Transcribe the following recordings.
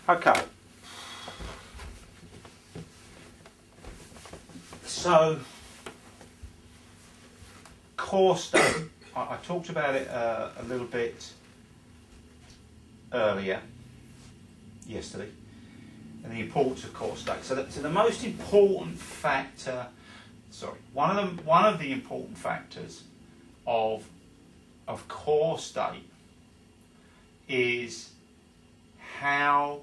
Okay. So, core state. I talked about it a little bit earlier, yesterday, and the importance of core state. So the most important factor, one of the important factors of core state is how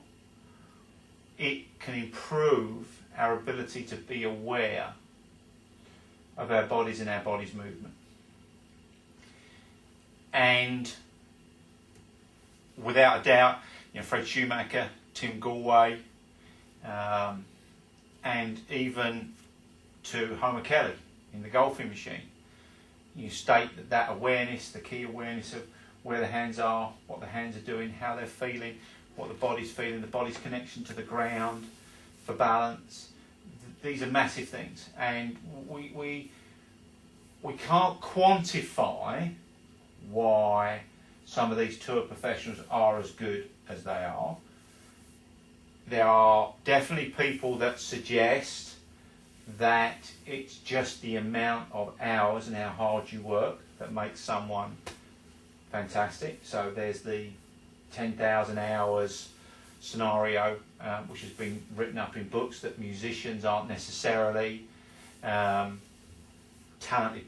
it can improve our ability to be aware of our bodies and our body's movement. And without a doubt, Fred Schumacher, Tim Galway, and even to Homer Kelly in The Golfing Machine, you state that awareness, the key awareness of where the hands are, what the hands are doing, how they're feeling, what the body's feeling, the body's connection to the ground for balance. These are massive things, and we can't quantify why some of these tour professionals are as good as they are. There are definitely people that suggest that it's just the amount of hours and how hard you work that makes someone fantastic. So there's the 10,000 hours scenario, which has been written up in books, that musicians aren't necessarily talented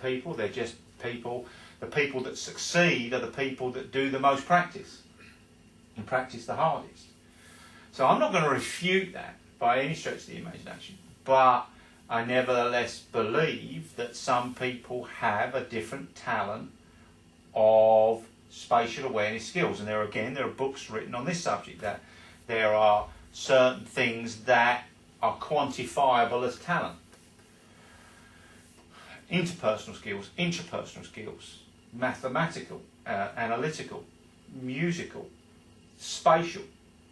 people. They're just people. The people that succeed are the people that do the most practice and practice the hardest. So I'm not going to refute that by any stretch of the imagination, but I nevertheless believe that some people have a different talent of spatial awareness skills. And there are books written on this subject, that there are certain things that are quantifiable as talent. Interpersonal skills, intrapersonal skills, mathematical, analytical, musical, spatial,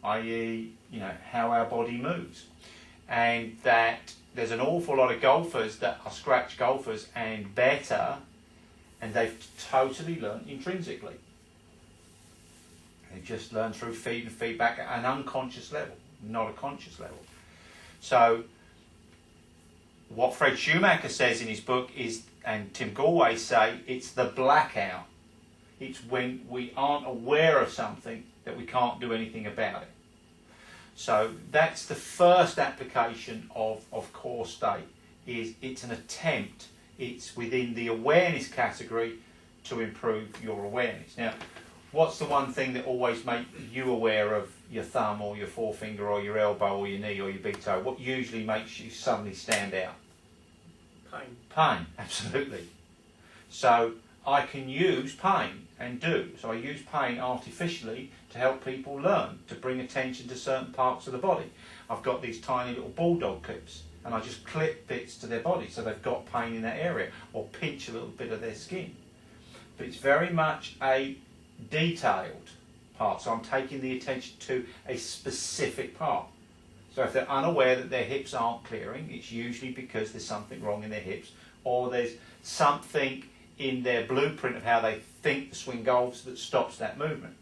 i.e., how our body moves. And that there's an awful lot of golfers that are scratch golfers and better, and they've totally learned intrinsically. They've just learned through feedback at an unconscious level, not a conscious level. So what Fred Schumacher says in his book is, and Tim Galway say, it's the blackout. It's when we aren't aware of something that we can't do anything about it. So that's the first application of core state. It's an attempt. It's within the awareness category to improve your awareness. Now, what's the one thing that always makes you aware of your thumb or your forefinger or your elbow or your knee or your big toe? What usually makes you suddenly stand out? Pain. Pain, absolutely. So I can use pain, and do. So I use pain artificially to help people learn, to bring attention to certain parts of the body. I've got these tiny little bulldog clips, and I just clip bits to their body so they've got pain in that area, or pinch a little bit of their skin. But it's very much a detailed part, so I'm taking the attention to a specific part. So if they're unaware that their hips aren't clearing, it's usually because there's something wrong in their hips, or there's something in their blueprint of how they think the swing goes that stops that movement.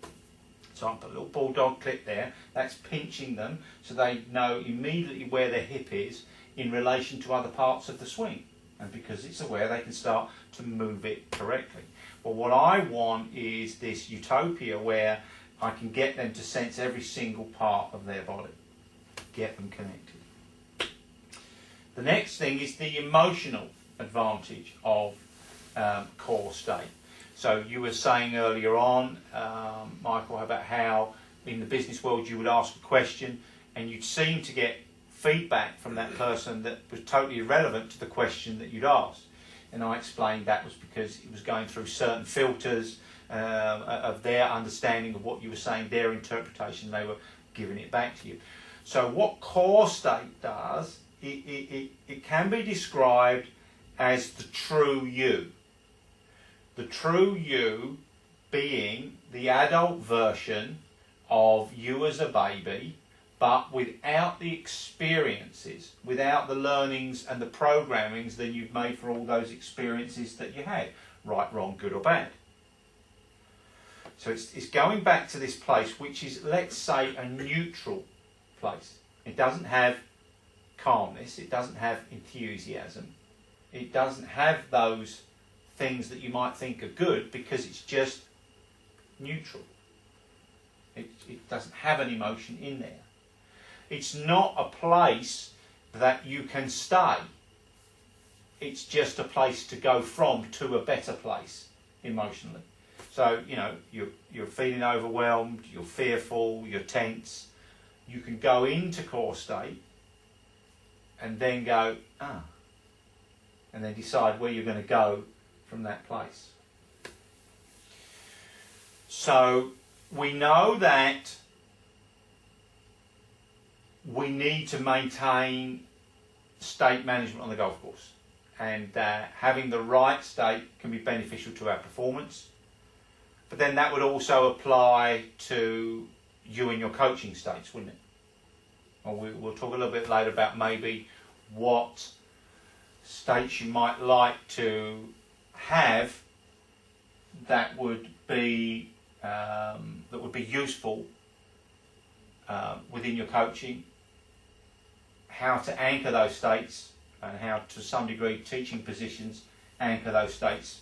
So I put a little bulldog clip there, that's pinching them so they know immediately where their hip is in relation to other parts of the swing. And because it's aware, they can start to move it correctly. But what I want is this utopia where I can get them to sense every single part of their body, get them connected. The next thing is the emotional advantage of core state. So you were saying earlier on, Michael, about how in the business world you would ask a question and you'd seem to get feedback from that person that was totally irrelevant to the question that you'd asked. And I explained that was because it was going through certain filters of their understanding of what you were saying, their interpretation, they were giving it back to you. So what core state does, it can be described as the true you. The true you being the adult version of you as a baby, but without the experiences, without the learnings and the programmings that you've made for all those experiences that you had, right, wrong, good or bad. So it's going back to this place which is, let's say, a neutral place. It doesn't have calmness, it doesn't have enthusiasm, it doesn't have those things that you might think are good, because it's just neutral. It doesn't have an emotion in there. It's not a place that you can stay. It's just a place to go from to a better place emotionally. So, you know, you're feeling overwhelmed, you're fearful, you're tense. You can go into core state and then go, and then decide where you're going to go from that place. So we know that we need to maintain state management on the golf course, and having the right state can be beneficial to our performance. But then that would also apply to you and your coaching states, wouldn't it? Well, we'll talk a little bit later about maybe what states you might like to have that would be useful within your coaching, how to anchor those states, and how to some degree teaching positions anchor those states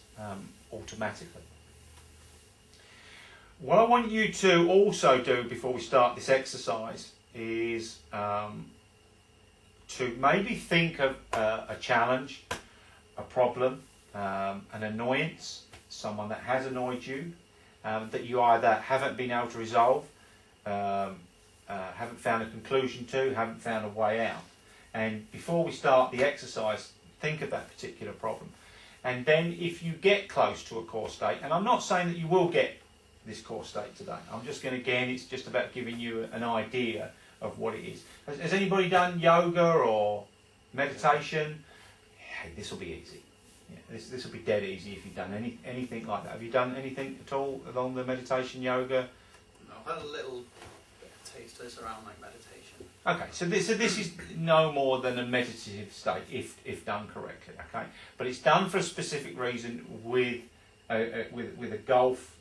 automatically. What I want you to also do before we start this exercise is to maybe think of a challenge, a problem, an annoyance, someone that has annoyed you, that you either haven't been able to resolve, haven't found a conclusion to, haven't found a way out. And before we start the exercise, think of that particular problem. And then if you get close to a core state, and I'm not saying that you will get this core state today, I'm just going to, again, it's just about giving you an idea of what it is. Has anybody done yoga or meditation? Hey, this will be easy. Yeah, this will be dead easy if you've done anything like that. Have you done anything at all along the meditation, yoga? No, I've had a little bit of tasters around like meditation. Okay, so this is no more than a meditative state if done correctly. Okay, but it's done for a specific reason with a golf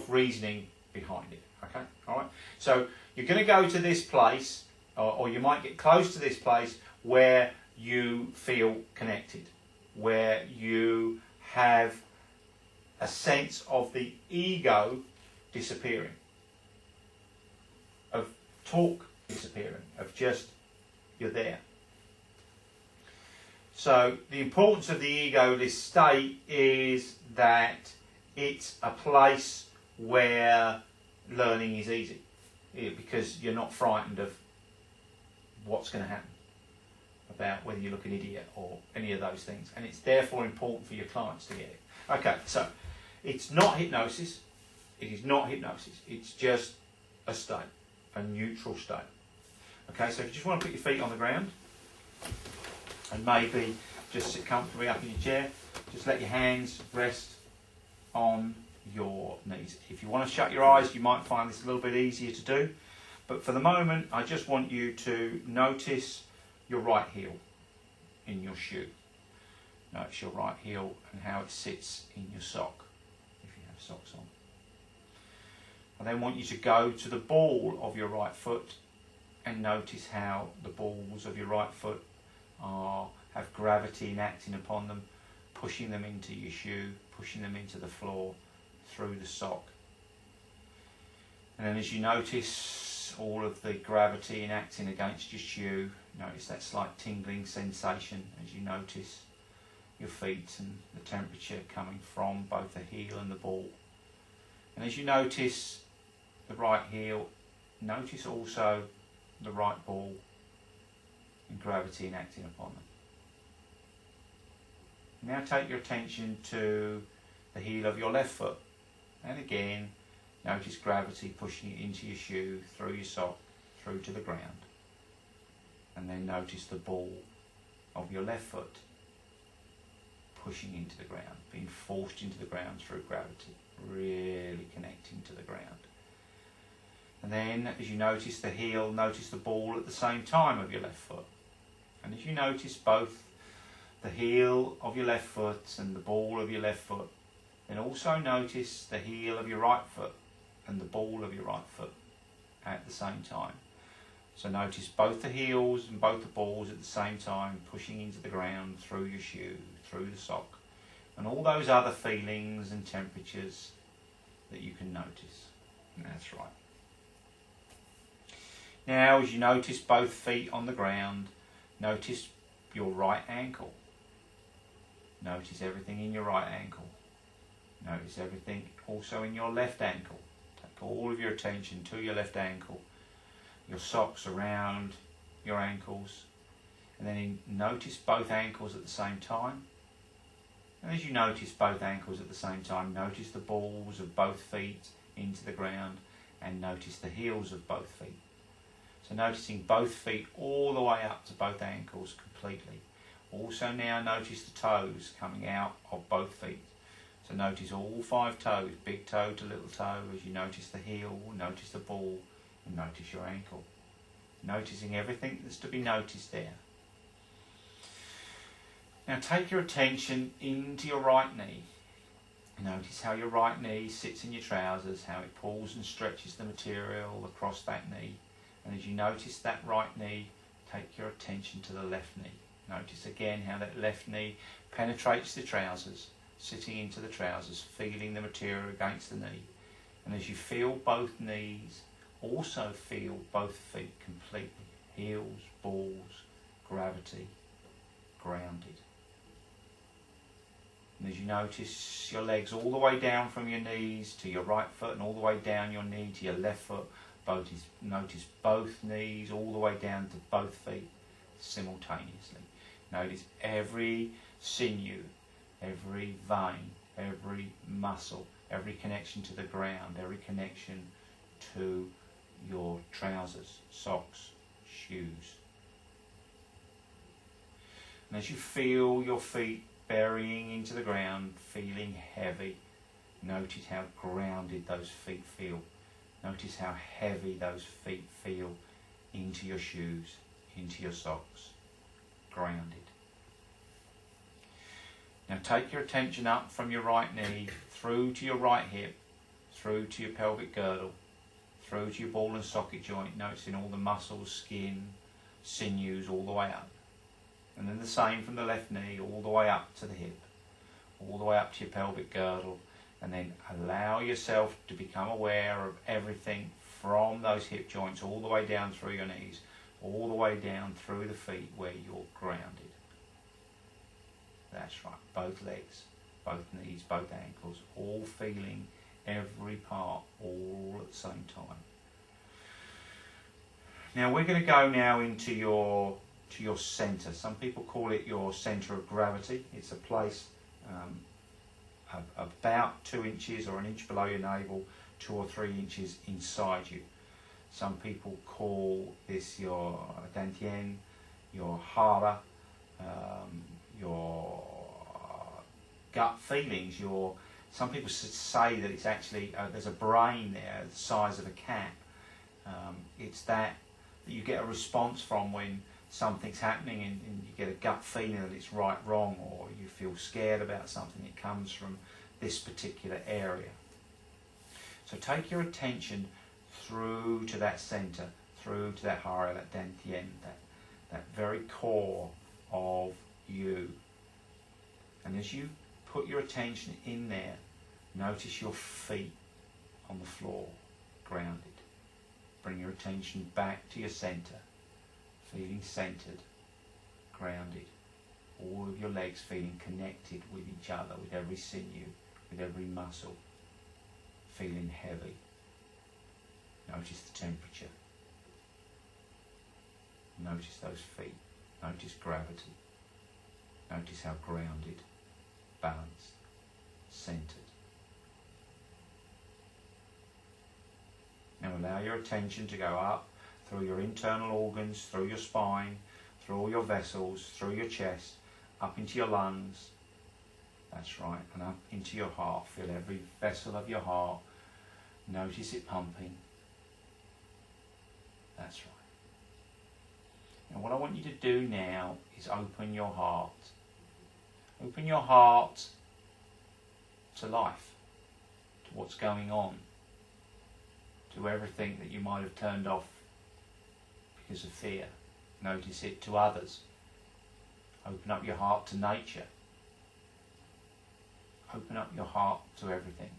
reasoning behind it. Okay, all right. So you're going to go to this place, or you might get close to this place where you feel connected, where you have a sense of the ego disappearing, of talk disappearing, of just you're there. So the importance of the egoless state is that it's a place where learning is easy, because you're not frightened of what's going to happen, about whether you look an idiot or any of those things, and it's therefore important for your clients to get it. Okay, so it's not hypnosis. It is not hypnosis. It's just a state, a neutral state. Okay, so if you just want to put your feet on the ground and maybe just sit comfortably up in your chair, just let your hands rest on your knees. If you want to shut your eyes, you might find this a little bit easier to do, but for the moment I just want you to notice your right heel in your shoe. Notice your right heel and how it sits in your sock, if you have socks on. I then want you to go to the ball of your right foot and notice how the balls of your right foot have gravity enacting upon them, pushing them into your shoe, pushing them into the floor, through the sock. And then as you notice all of the gravity enacting against your shoe, notice that slight tingling sensation as you notice your feet and the temperature coming from both the heel and the ball. And as you notice the right heel, notice also the right ball and gravity enacting upon them. Now take your attention to the heel of your left foot, and again notice gravity pushing it into your shoe, through your sock, through to the ground. And then notice the ball of your left foot pushing into the ground, being forced into the ground through gravity, really connecting to the ground. And then as you notice the heel, notice the ball at the same time of your left foot. And as you notice both the heel of your left foot and the ball of your left foot, then also notice the heel of your right foot and the ball of your right foot at the same time. So notice both the heels and both the balls at the same time pushing into the ground through your shoe, through the sock, and all those other feelings and temperatures that you can notice. That's right. Now, as you notice both feet on the ground, notice your right ankle. Notice everything in your right ankle. Notice everything also in your left ankle. Take all of your attention to your left ankle, your socks around your ankles, and then notice both ankles at the same time. And as you notice both ankles at the same time, notice the balls of both feet into the ground, and notice the heels of both feet. So noticing both feet all the way up to both ankles completely. Also now notice the toes coming out of both feet. So notice all 5 toes, big toe to little toe, as you notice the heel, notice the ball, and notice your ankle. Noticing everything that's to be noticed there. Now take your attention into your right knee. Notice how your right knee sits in your trousers, how it pulls and stretches the material across that knee. And as you notice that right knee, take your attention to the left knee. Notice again how that left knee penetrates the trousers, sitting into the trousers, feeling the material against the knee. And as you feel both knees, also feel both feet completely. Heels, balls, gravity, grounded. And as you notice your legs all the way down from your knees to your right foot and all the way down your knee to your left foot, notice both knees all the way down to both feet simultaneously. Notice every sinew, every vein, every muscle, every connection to the ground, every connection to your trousers, socks, shoes. And as you feel your feet burying into the ground, feeling heavy, notice how grounded those feet feel. Notice how heavy those feet feel into your shoes, into your socks, grounded. Now take your attention up from your right knee, through to your right hip, through to your pelvic girdle, through to your ball and socket joint, noticing all the muscles, skin, sinews all the way up. And then the same from the left knee, all the way up to the hip, all the way up to your pelvic girdle, and then allow yourself to become aware of everything from those hip joints all the way down through your knees, all the way down through the feet where you're grounded. That's right, both legs, both knees, both ankles, all feeling every part all at the same time. Now we're going to go now into your centre. Some people call it your centre of gravity. It's a place about 2 inches or an inch below your navel, 2 or 3 inches inside you. Some people call this your dantian, your hara, your gut feelings. Some people say that it's actually there's a brain there the size of a cat. It's that you get a response from when something's happening and you get a gut feeling that it's right, wrong, or you feel scared about something. It comes from this particular area. So take your attention through to that centre, through to that hara, that dantian, that very core of you. And as you put your attention in there, notice your feet on the floor, grounded. Bring your attention back to your centre, feeling centred, grounded. All of your legs feeling connected with each other, with every sinew, with every muscle, feeling heavy. Notice the temperature. Notice those feet. Notice gravity. Notice how grounded, balanced, centred. Now allow your attention to go up through your internal organs, through your spine, through all your vessels, through your chest, up into your lungs. That's right, and up into your heart. Feel every vessel of your heart. Notice it pumping. That's right. And what I want you to do now is open your heart. Open your heart to life, to what's going on, to everything that you might have turned off because of fear. Notice it to others. Open up your heart to nature. Open up your heart to everything,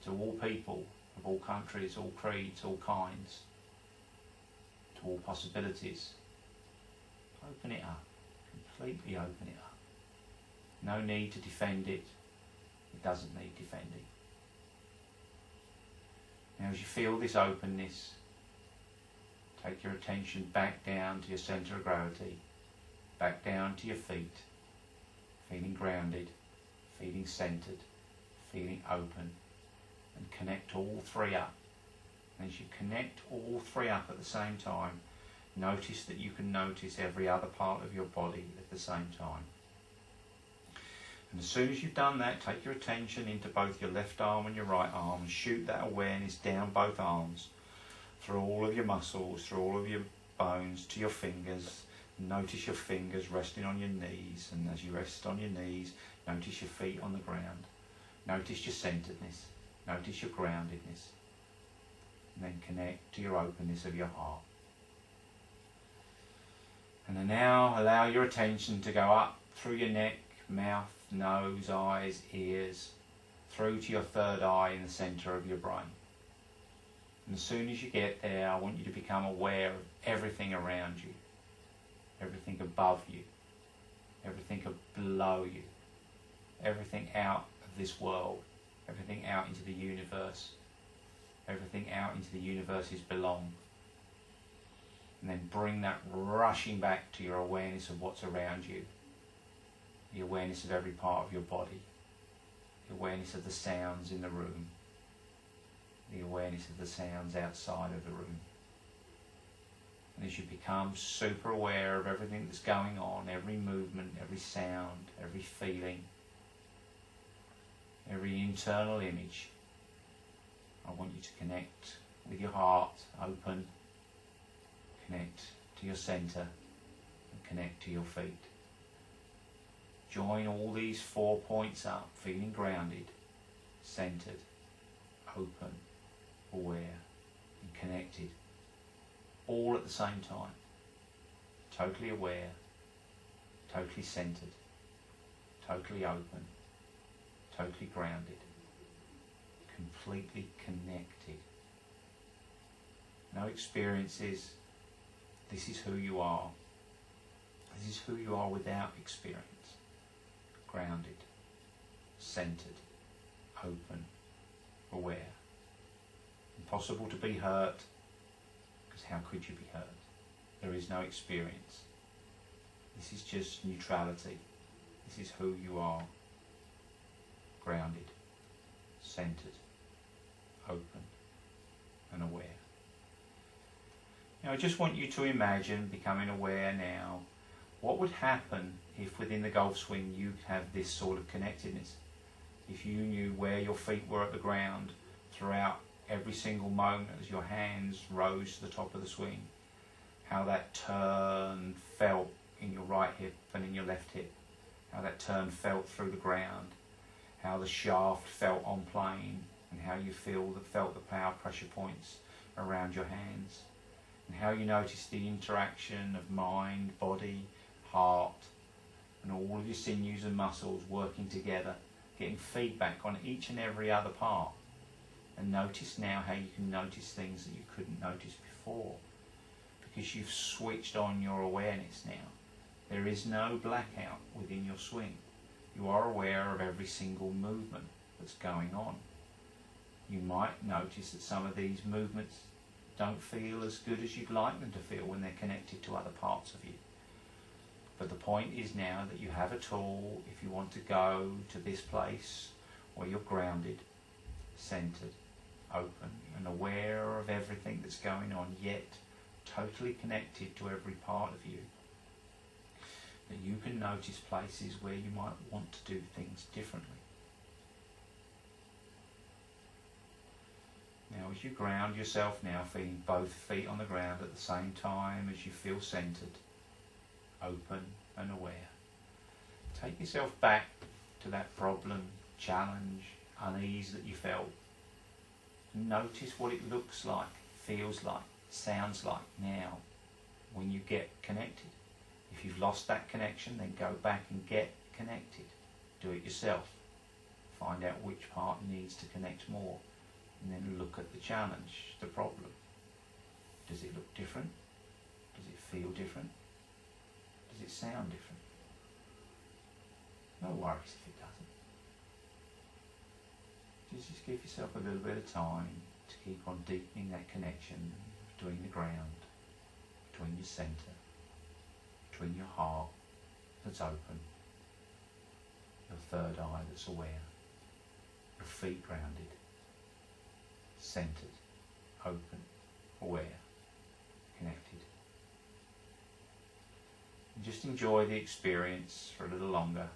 to all people of all countries, all creeds, all kinds, to all possibilities. Open it up, completely open it up. No need to defend it. It doesn't need defending. Now as you feel this openness, take your attention back down to your centre of gravity, back down to your feet, feeling grounded, feeling centred, feeling open, and connect all three up. And as you connect all three up at the same time, notice that you can notice every other part of your body at the same time. And as soon as you've done that, take your attention into both your left arm and your right arm and shoot that awareness down both arms, through all of your muscles, through all of your bones, to your fingers. Notice your fingers resting on your knees, and as you rest on your knees, notice your feet on the ground. Notice your centeredness, notice your groundedness, and then connect to your openness of your heart. And then now allow your attention to go up through your neck, mouth, nose, eyes, ears, through to your third eye in the centre of your brain. And as soon as you get there, I want you to become aware of everything around you, everything above you, everything below you, everything out of this world, everything out into the universe, everything out into the universe's belong. And then bring that rushing back to your awareness of what's around you, the awareness of every part of your body, the awareness of the sounds in the room, the awareness of the sounds outside of the room. And as you become super aware of everything that's going on, every movement, every sound, every feeling, every internal image, I want you to connect with your heart open, connect to your centre, and connect to your feet. Join all these 4 points up, feeling grounded, centred, open, aware, and connected, all at the same time. Totally aware, totally centred, totally open, totally grounded, completely connected. No experiences. This is who you are. This is who you are without experience. Grounded, centred, open, aware. Impossible to be hurt, because how could you be hurt? There is no experience. This is just neutrality. This is who you are. Grounded, centred, open and aware. Now I just want you to imagine becoming aware now. What would happen if within the golf swing you have this sort of connectedness? If you knew where your feet were at the ground throughout every single moment as your hands rose to the top of the swing, how that turn felt in your right hip and in your left hip, how that turn felt through the ground, how the shaft felt on plane, and how you felt the power pressure points around your hands, and how you noticed the interaction of mind, body, heart, and all of your sinews and muscles working together, getting feedback on each and every other part. And notice now how you can notice things that you couldn't notice before, because you've switched on your awareness now. There is no blackout within your swing. You are aware of every single movement that's going on. You might notice that some of these movements don't feel as good as you'd like them to feel when they're connected to other parts of you. But the point is now that you have a tool if you want to go to this place where you're grounded, centred, open and aware of everything that's going on, yet totally connected to every part of you. That you can notice places where you might want to do things differently. Now as you ground yourself now, feeling both feet on the ground at the same time as you feel centred, open and aware, take yourself back to that problem, challenge, unease that you felt. Notice what it looks like, feels like, sounds like now. when you get connected. If you've lost that connection, then go back and get connected. Do it yourself. Find out which part needs to connect more, and then look at the challenge, the problem. Does it look different? Does it feel different? Does it sound different? No worries if it doesn't. Just give yourself a little bit of time to keep on deepening that connection between the ground, between your centre, between your heart that's open, your third eye that's aware, your feet grounded, centred, open, aware, connected. And just enjoy the experience for a little longer.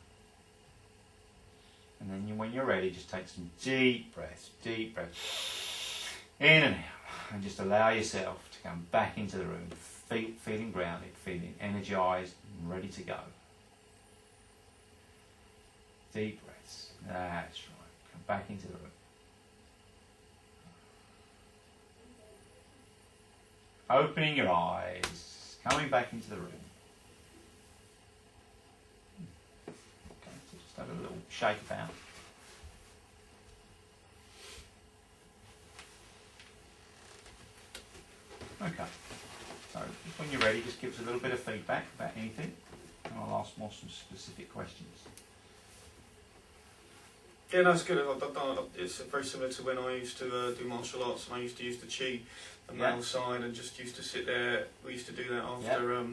And then when you're ready, just take some deep breaths, in and out, and just allow yourself to come back into the room, feeling grounded, feeling energised, and ready to go. Deep breaths, that's right, come back into the room. Opening your eyes, coming back into the room. Okay, so just have a little shake about. Okay, so when you're ready, just give us a little bit of feedback about anything, and I'll ask more some specific questions. Yeah, that's good. It's very similar to when I used to do martial arts, and I used to use the chi, the male side, and just used to sit there. We used to do that after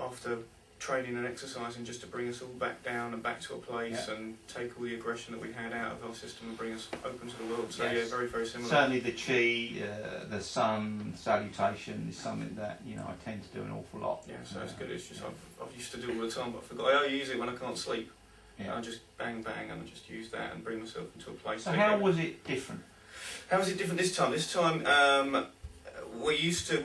after training and exercising, just to bring us all back down and back to a place, and take all the aggression that we had out of our system and bring us open to the world. So yeah, very, very similar. Certainly the chi, the sun salutation is something that I tend to do an awful lot. Yeah, so it's good. It's just I've used to do it all the time, but I forgot. I only use it when I can't sleep. Yeah. I just bang, and I just use that and bring myself into a place. So how was it different? How was it different this time? This time, we used to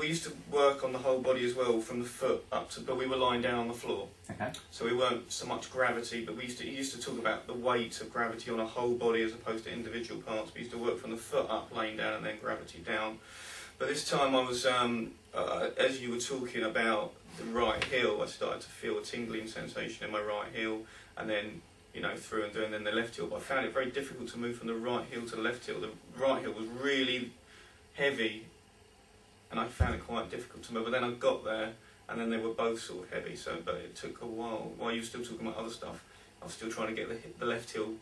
work on the whole body as well, from the foot up to, but we were lying down on the floor. Okay. So we weren't so much gravity, but we used to talk about the weight of gravity on a whole body as opposed to individual parts. We used to work from the foot up, laying down, and then gravity down. But this time I was, as you were talking about the right heel, I started to feel a tingling sensation in my right heel, and then through and then the left heel. But I found it very difficult to move from the right heel to the left heel. The right heel was really heavy, and I found it quite difficult to move. But then I got there, and then they were both sort of heavy. So, but it took a while. While you were still talking about other stuff, I was still trying to get the left heel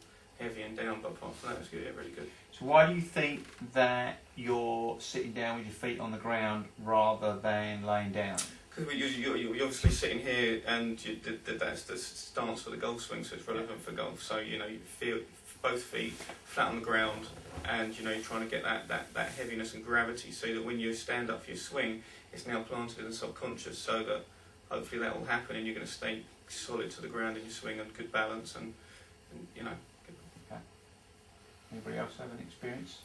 heavy and down. But apart from that, it was good. Yeah, really good. So why do you think that you're sitting down with your feet on the ground rather than laying down? Because you're obviously sitting here, and that's the stance for the golf swing, so it's relevant for golf. So you feel both feet flat on the ground, and you're trying to get that heaviness and gravity, so that when you stand up for your swing, it's now planted in the subconscious, so that hopefully that will happen, and you're going to stay solid to the ground in your swing and good balance, and Good. Okay. Anybody else have an experience?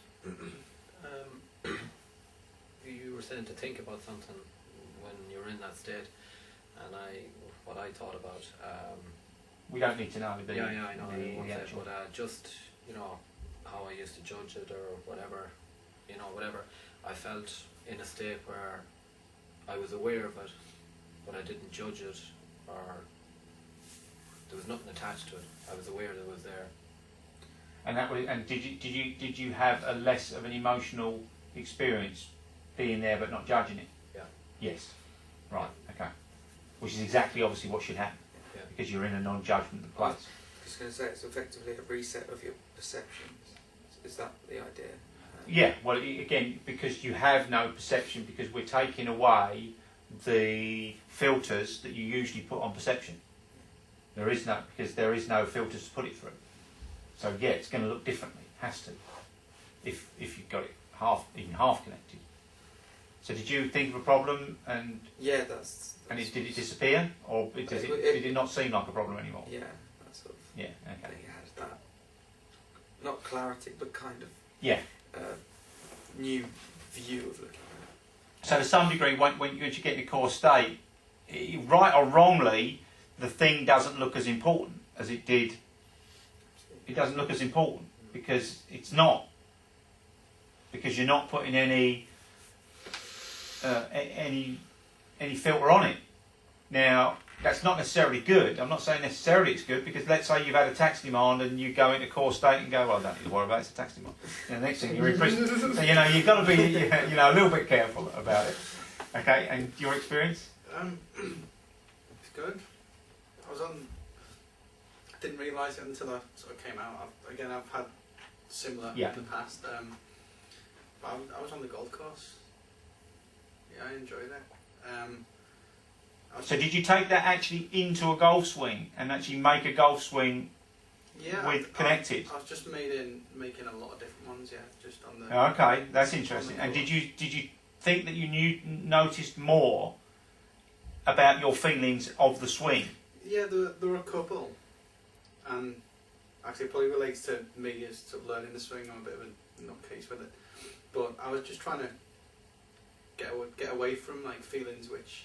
You were saying to think about something when you're in that state, and what I thought about. We don't need to know. I know. But just how I used to judge it or whatever, whatever. I felt in a state where I was aware of it, but I didn't judge it, or there was nothing attached to it. I was aware that it was there. And did you have a less of an emotional experience being there but not judging it? Yeah. Yes. Right. Okay. Which is exactly obviously what should happen. Yeah. Because you're in a non-judgment place. I was going to say it's effectively a reset of your perceptions. Is that the idea? Yeah. Well, again, because you have no perception, because we're taking away the filters that you usually put on perception. There is no filters to put it through. So yeah, it's going to look differently. It has to. If you've got it even half connected. So did you think of a problem and did it disappear, or did it not seem like a problem anymore? Yeah, that sort of. Yeah. Okay. I think it had that, not clarity, but kind of. Yeah. New view of looking at it. So to some degree, when you get in a core state, right or wrongly, the thing doesn't look as important as it did. It doesn't look as important because it's not. Because you're not putting any any filter on it. Now, that's not necessarily good. I'm not saying necessarily it's good, because let's say you've had a tax demand and you go into core state and go, well, I don't need to worry about it, it's a tax demand. And the next thing you're in prison. So, you know, you've got to be, you know, a little bit careful about it. Okay, and your experience? It's good. I didn't realise it until I sort of came out. I've had similar in the past. But I was on the golf course. Yeah, I enjoyed it. So did you take that actually into a golf swing and actually make a golf swing with connected? I was just making a lot of different ones. Yeah, just on the. Okay, that's interesting. And did you think that you noticed more about your feelings of the swing? Yeah, there were a couple, and actually it probably relates to me as to learning the swing. I'm a bit of a nutcase with it, but I was just trying to get away from like feelings which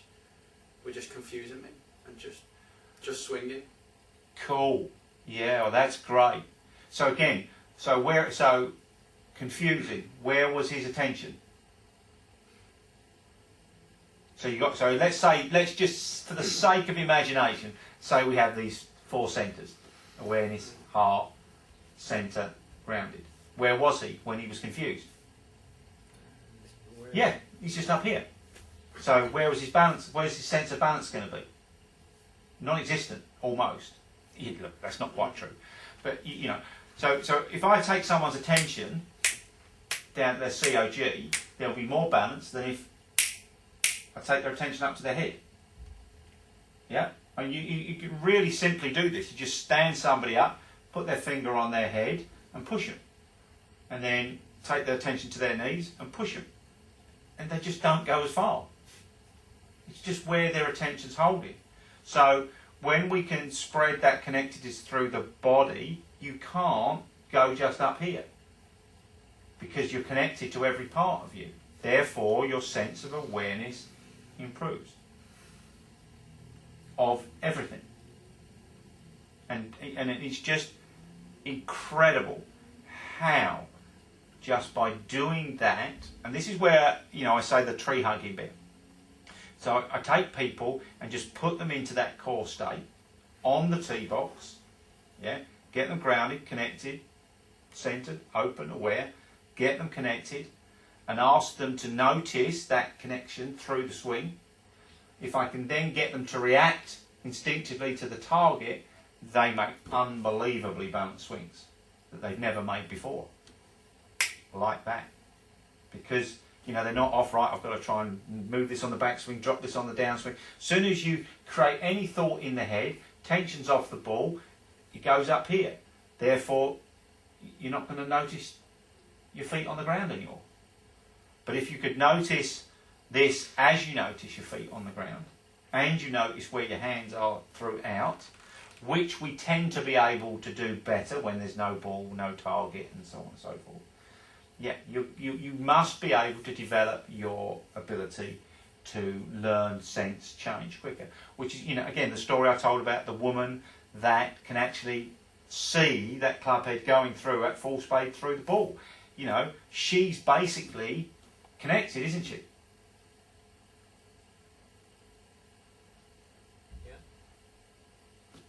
were just confusing me and just swinging. Cool. Yeah, well, that's great. So again, so confusing. Where was his attention? So let's just, for the sake of imagination, say we have these 4 centres: awareness, heart, centre, grounded. Where was he when he was confused? Yeah, he's just up here. So where was his balance? Where's his sense of balance going to be? Non-existent, almost. Look, that's not quite true, but you know. So if I take someone's attention down to their COG, there'll be more balance than if I take their attention up to their head. Yeah, and you can really simply do this. You just stand somebody up, put their finger on their head, and push them, and then take their attention to their knees and push them, and they just don't go as far. It's just where their attention's holding. So when we can spread that connectedness through the body, you can't go just up here, because you're connected to every part of you. Therefore, your sense of awareness improves of everything. And it's just incredible how, just by doing that, and this is where, you know, I say the tree hugging bit. So I take people and just put them into that core state on the tee box, yeah, get them grounded, connected, centered, open, aware, get them connected, and ask them to notice that connection through the swing. If I can then get them to react instinctively to the target, they make unbelievably balanced swings that they've never made before. Like that. Because, you know, they're not off, right, I've got to try and move this on the backswing, drop this on the downswing. As soon as you create any thought in the head, tension's off the ball, it goes up here. Therefore, you're not going to notice your feet on the ground anymore. But if you could notice this as you notice your feet on the ground, and you notice where your hands are throughout, which we tend to be able to do better when there's no ball, no target, and so on and so forth. Yeah, you must be able to develop your ability to learn, sense, change quicker. Which is, you know, again, the story I told about the woman that can actually see that club head going through at full speed through the ball. You know, she's basically connected, isn't she? Yeah.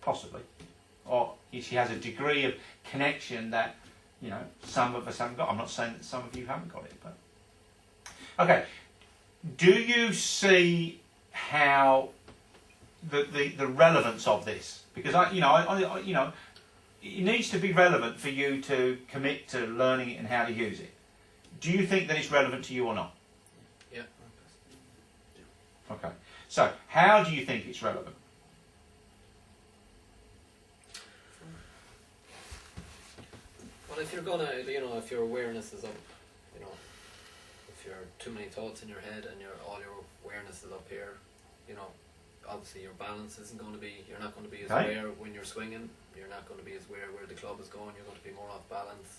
Possibly. Or she has a degree of connection that, you know, some of us haven't got. I'm not saying that some of you haven't got it, but... Okay. Do you see how the relevance of this? Because I it needs to be relevant for you to commit to learning it and how to use it. Do you think that it's relevant to you or not? Yeah. Okay. So, how do you think it's relevant? Well, if you're gonna, if your awareness is up, if you're too many thoughts in your head and all your awareness is up here, obviously your balance isn't going to be, you're not going to be as aware when you're swinging, you're not going to be as aware where the club is going, you're going to be more off balance,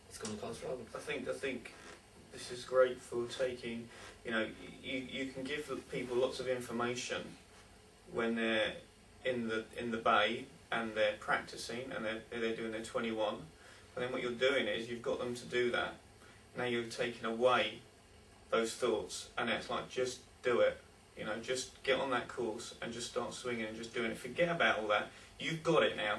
it's going to cause problems. I think this is great for taking, you can give people lots of information when they're in the bay and they're practicing and they're doing their 21, but then what you're doing is you've got them to do that. Now you're taking away those thoughts, and it's like, just do it. You know, just get on that course and just start swinging and just doing it. Forget about all that. You've got it now.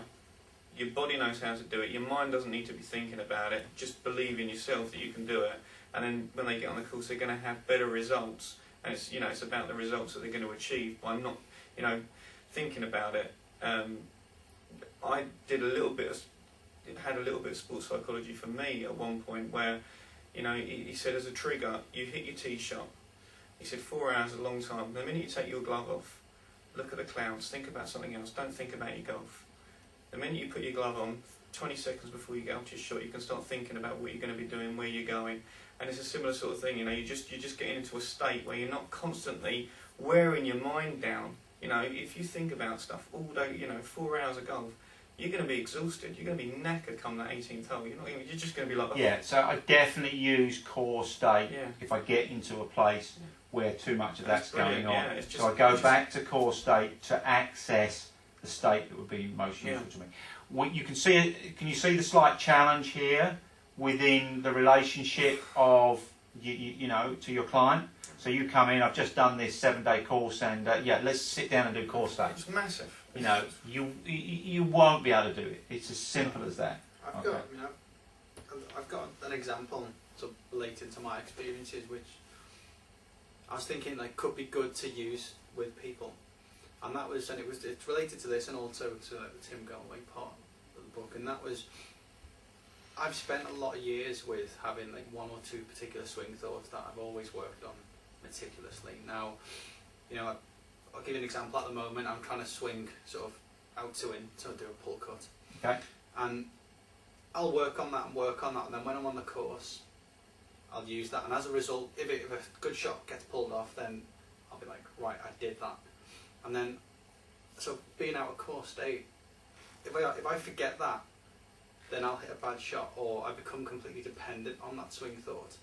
Your body knows how to do it. Your mind doesn't need to be thinking about it. Just believe in yourself that you can do it. And then when they get on the course, they're going to have better results. And it's, you know, it's about the results that they're going to achieve by not, you know, thinking about it. I did had a little bit of sports psychology for me at one point where, you know, he said as a trigger, you hit your tee shot. He said 4 hours is a long time. The minute you take your glove off, look at the clouds, think about something else, don't think about your golf. The minute you put your glove on, 20 seconds before you get up to your shot, you can start thinking about what you're going to be doing, where you're going. And it's a similar sort of thing, you know, you're just getting into a state where you're not constantly wearing your mind down. You know, if you think about stuff all day, you know, 4 hours of golf, you're going to be exhausted. You're going to be knackered come that 18th hole. You're just going to be like, oh. Yeah, so I definitely use core state Yeah. if I get into a place where too much of that's going on. Yeah, so I go back to core state to access the state that would be most useful to me. What you can see, can you see the slight challenge here within the relationship of you know, to your client? So you come in, I've just done this 7-day course, and yeah, let's sit down and do core state. It's massive. You know, you won't be able to do it. It's as simple as that. I've got, you know, I've got an example sort of related to my experiences, which I was thinking like could be good to use with people, and that was, and it's related to this and also to like, the Tim Galway part of the book, and that was, I've spent a lot of years with having like 1 or 2 particular swing thoughts that I've always worked on meticulously. Now, you know, I'll give you an example. At the moment, I'm trying to swing sort of out to in to do a pull cut. Okay. And I'll work on that, and then when I'm on the course, I'll use that. And as a result, if a good shot gets pulled off, then I'll be like, right, I did that. And then, so being out of course state, if I forget that, then I'll hit a bad shot, or I become completely dependent on that swing thought.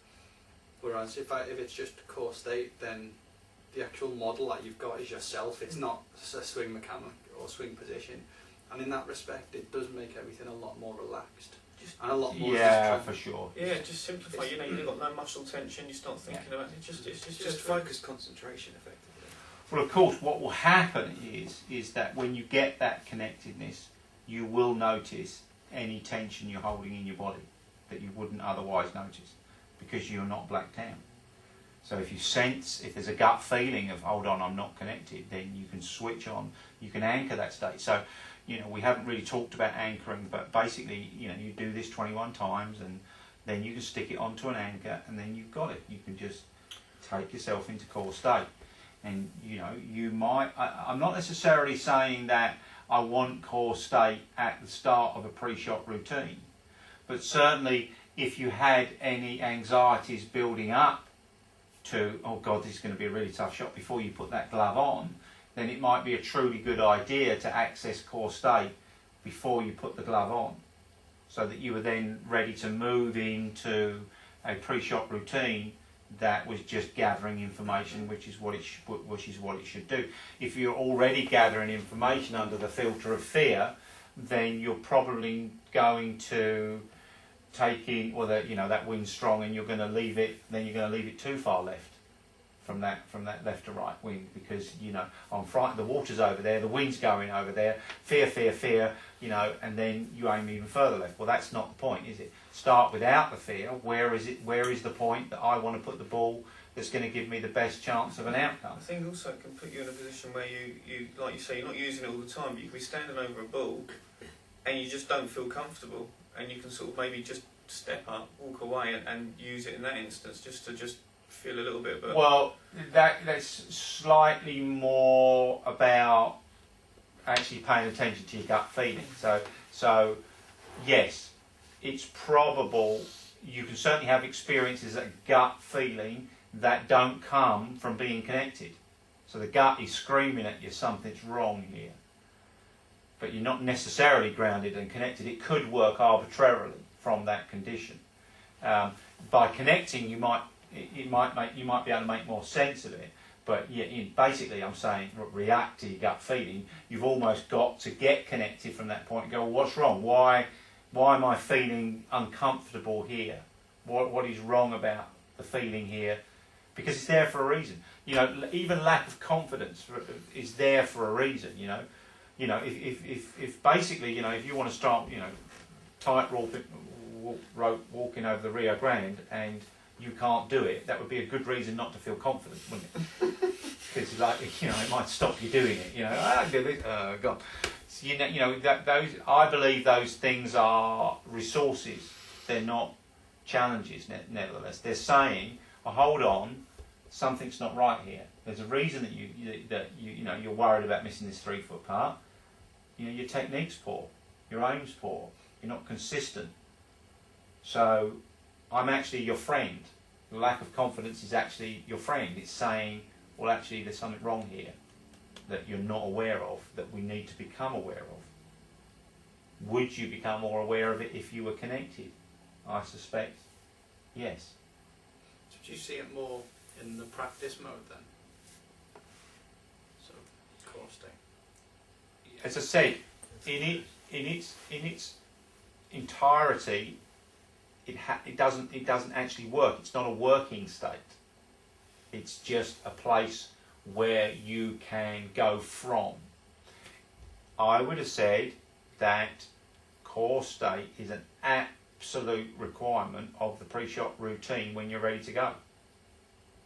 Whereas if it's just a core state, then the actual model that you've got is yourself. It's not a swing mechanic or swing position, and in that respect, it does make everything a lot more relaxed and a lot more. Yeah, for sure. Yeah, just simplify. You know, you've got no muscle tension. You start thinking about it. It's just focused concentration, effectively. Well, of course, what will happen is that when you get that connectedness, you will notice any tension you're holding in your body that you wouldn't otherwise notice because you're not blacked out. So if you sense, if there's a gut feeling of, hold on, I'm not connected, then you can switch on, you can anchor that state. So, you know, we haven't really talked about anchoring, but basically, you know, you do this 21 times and then you can stick it onto an anchor and then you've got it. You can just take yourself into core state. And, you know, you might, I'm not necessarily saying that I want core state at the start of a pre-shot routine, but certainly if you had any anxieties building up to, oh God, this is going to be a really tough shot before you put that glove on, then it might be a truly good idea to access core state before you put the glove on, so that you were then ready to move into a pre-shot routine that was just gathering information, which is what it should do. If you're already gathering information under the filter of fear, then you're probably going to take in, or that, you know, that wind's strong, and you're going to leave it. Then you're going to leave it too far left from that left to right wind, because, you know, I'm frightened. The water's over there, the wind's going over there. Fear, fear, fear. You know, and then you aim even further left. Well, that's not the point, is it? Start without the fear. Where is it? Where is the point that I want to put the ball that's going to give me the best chance of an outcome? I think also it can put you in a position where you like you say, you're not using it all the time, but you can be standing over a ball and you just don't feel comfortable, and you can sort of maybe just step up, walk away, and use it in that instance just to feel a little bit better. Well, that's slightly more about actually paying attention to your gut feeling. So yes, it's probable you can certainly have experiences at gut feeling that don't come from being connected. So the gut is screaming at you, something's wrong here. But you're not necessarily grounded and connected. It could work arbitrarily from that condition. By connecting, you might be able to make more sense of it. But yeah, basically, I'm saying react to your gut feeling. You've almost got to get connected from that point and go, well, what's wrong? Why am I feeling uncomfortable here? What is wrong about the feeling here? because it's there for a reason. You know, even lack of confidence is there for a reason. You know, if basically, you know, if you want to start, you know, tightrope walking over the Rio Grande and you can't do it, that would be a good reason not to feel confident, wouldn't it? Because, like, you know, it might stop you doing it. You know, I can do this. God. So, you know that those. I believe those things are resources. They're not challenges. Nevertheless, they're saying, oh, "Hold on, something's not right here. There's a reason that you know you're worried about missing this 3 foot part. You know, your technique's poor, your aim's poor, you're not consistent. So, I'm actually your friend. The lack of confidence is actually your friend. It's saying, well, actually, there's something wrong here that you're not aware of, that we need to become aware of. Would you become more aware of it if you were connected? I suspect, yes. So do you see it more in the practice mode then? So, core state. As I said, in its entirety, it doesn't actually work. It's not a working state. It's just a place where you can go from. I would have said that core state is an absolute requirement of the pre-shot routine when you're ready to go.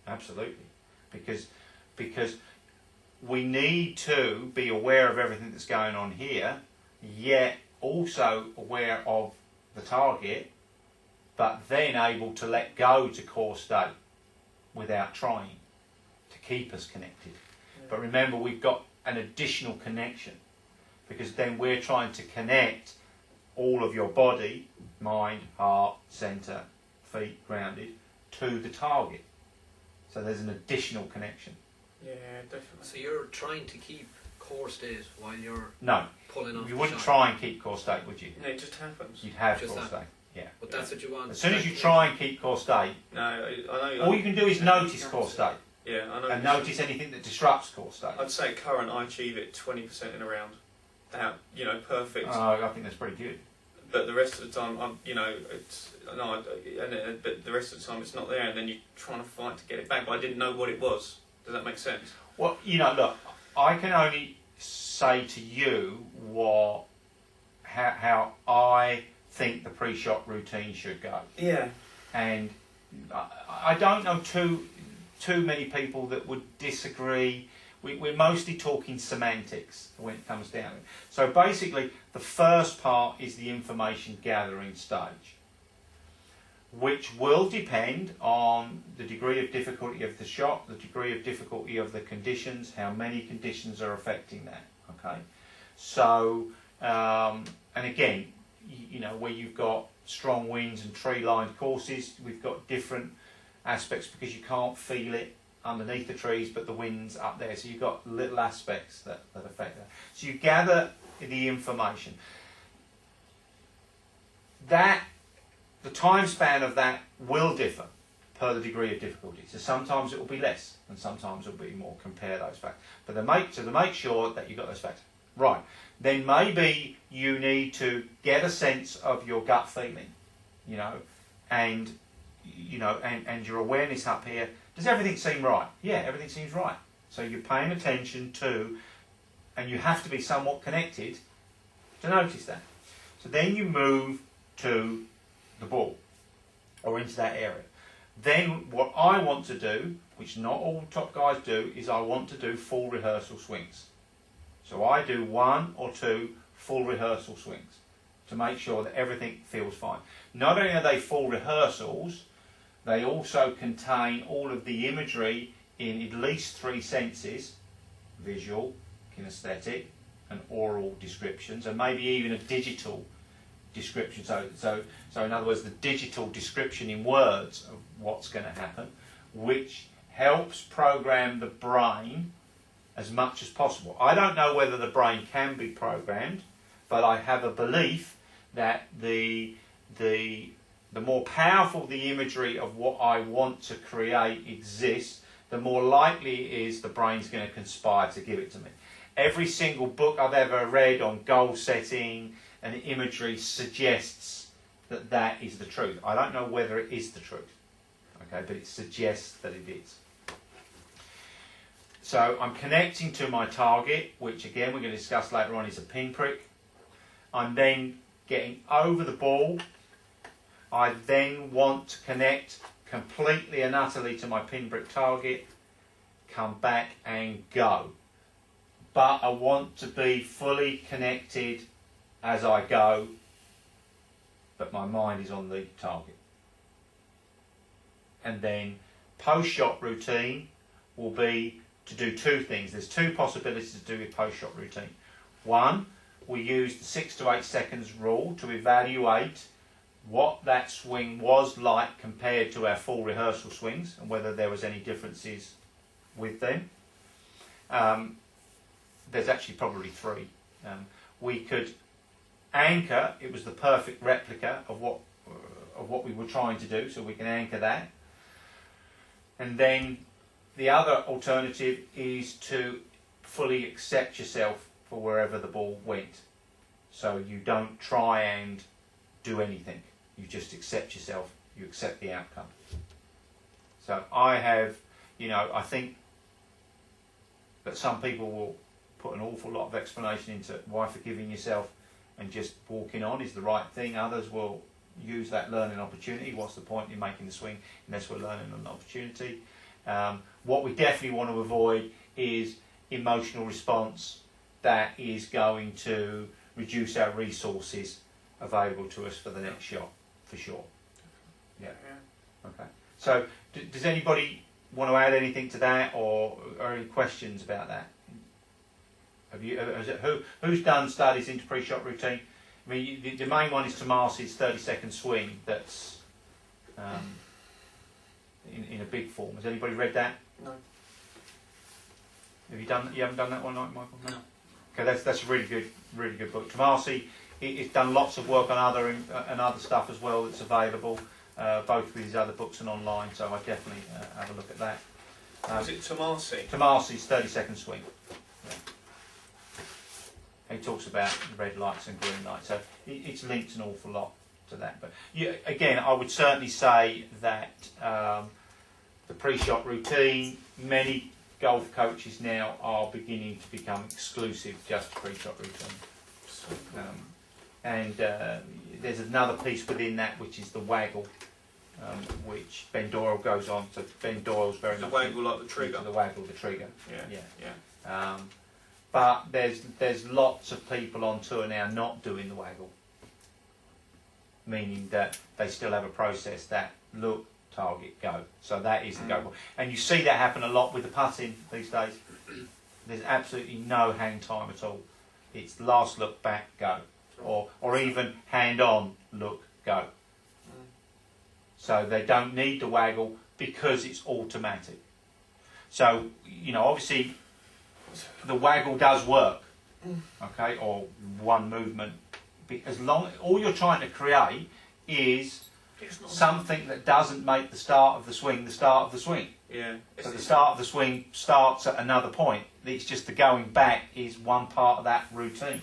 Absolutely, because we need to be aware of everything that's going on here, yet also aware of the target, but then able to let go to core state without trying to keep us connected. Yeah. But remember, we've got an additional connection, because then we're trying to connect all of your body, mind, heart, centre, feet grounded, to the target. So there's an additional connection. Yeah, definitely. So you're trying to keep core state while you're no, pulling off. You wouldn't try and keep core state, would you? No, it just happens. You'd have Just core that. state. Yeah. But that's what you want. As soon as you try and keep core state, No, I know. all you can do is notice core state. Yeah, I know. And notice anything that disrupts core state. I'd say current I achieve it 20% in a round. That, you know, perfect. I think that's pretty good. But the rest of the time, but the rest of the time it's not there, and then you're trying to fight to get it back. But I didn't know what it was. Does that make sense? Well, you know, look, I can only say to you how I think the pre-shot routine should go. Yeah. And I don't know too many people that would disagree. We're mostly talking semantics when it comes down to it. So basically, the first part is the information gathering stage, which will depend on the degree of difficulty of the shot, the degree of difficulty of the conditions, how many conditions are affecting that. Okay, so and again, you know, where you've got strong winds and tree-lined courses, we've got different aspects because you can't feel it underneath the trees, but the wind's up there, so you've got little aspects that affect that. So you gather the information. The time span of that will differ per the degree of difficulty. So sometimes it will be less, and sometimes it will be more. Compare those facts. But to make sure that you've got those facts. Right. Then maybe you need to get a sense of your gut feeling, you know, and your awareness up here. Does everything seem right? Yeah, everything seems right. So you're paying attention to, and you have to be somewhat connected to notice that. So then you move to the ball, or into that area. Then what I want to do, which not all top guys do, is I want to do full rehearsal swings. So I do 1 or 2 full rehearsal swings to make sure that everything feels fine. Not only are they full rehearsals, they also contain all of the imagery in at least 3 senses: visual, kinesthetic, and oral descriptions, and maybe even a digital description. So in other words, the digital description in words of what's going to happen, which helps program the brain as much as possible. I don't know whether the brain can be programmed, but I have a belief that the more powerful the imagery of what I want to create exists, the more likely it is the brain's going to conspire to give it to me. Every single book I've ever read on goal setting and imagery suggests that that is the truth. I don't know whether it is the truth, okay, but it suggests that it is. So I'm connecting to my target, which again we're going to discuss later on is a pinprick. I'm then getting over the ball. I then want to connect completely and utterly to my pinprick target, come back and go. But I want to be fully connected as I go, but my mind is on the target. And then post-shot routine will be to do two things. There's two possibilities to do with post-shot routine. One, we use the 6 to 8 seconds rule to evaluate what that swing was like compared to our full rehearsal swings and whether there was any differences with them. There's actually probably three. We could anchor, it was the perfect replica of what we were trying to do, so we can anchor that. And then the other alternative is to fully accept yourself for wherever the ball went. So you don't try and do anything. You just accept yourself. You accept the outcome. So I have, I think that some people will put an awful lot of explanation into why forgiving yourself and just walking on is the right thing. Others will use that learning opportunity. What's the point in making the swing unless we're learning an opportunity? What we definitely want to avoid is emotional response that is going to reduce our resources available to us for the next shot, for sure. Yeah. Okay. So, does anybody want to add anything to that, or any questions about that? Who's done studies into pre-shot routine? I mean, the main one is Tomasi's 30-second swing. That's in a big form. Has anybody read that? No. Have you done? You haven't done that one, Michael? No. Okay, that's a really good book. Tomasi, he's done lots of work on other stuff as well that's available, both with his other books and online. So I definitely have a look at that. Was it Tomasi? Tomasi's 30-second swing. Yeah. He talks about the red lights and green lights, so it's linked an awful lot to that. But again, I would certainly say that the pre-shot routine, many golf coaches now are beginning to become exclusive just to pre-shot routine. And there's another piece within that, which is the waggle, which Ben Doyle goes on. So Ben Doyle's very much the waggle like the trigger. The waggle, the trigger. Yeah. But there's lots of people on tour now not doing the waggle, meaning that they still have a process that look, target, go. So that is the go. And you see that happen a lot with the putting these days. There's absolutely no hang time at all. It's last look, back, go. Or even hand on, look, go. So they don't need the waggle because it's automatic. So, obviously the waggle does work, okay, or one movement. As long all you're trying to create is something that doesn't make the start of the swing the start of the swing. Yeah. So the start of the swing starts at another point. It's just the going back is one part of that routine.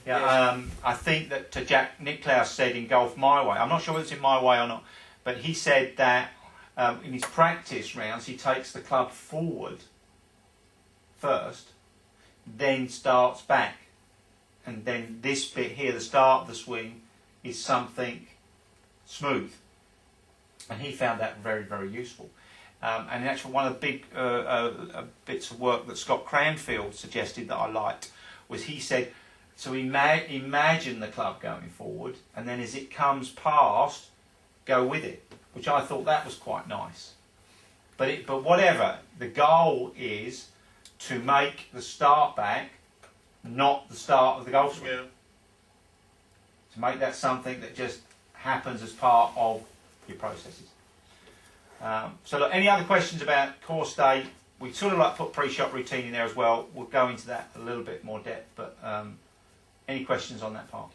I think that Jack Nicklaus said in Golf My Way, I'm not sure whether it's in My Way or not, but he said that in his practice rounds he takes the club forward first, then starts back, and then this bit here, the start of the swing, is something smooth, and he found that very, very useful. And actually one of the big bits of work that Scott Cranfield suggested that I liked was he said, so imagine the club going forward, and then as it comes past, go with it, which I thought that was quite nice. But whatever, the goal is to make the start back not the start of the golf swing. Yeah. To make that something that just happens as part of your processes. So look, any other questions about course day? We sort of like put pre-shot routine in there as well. We'll go into that a little bit more depth, but any questions on that part?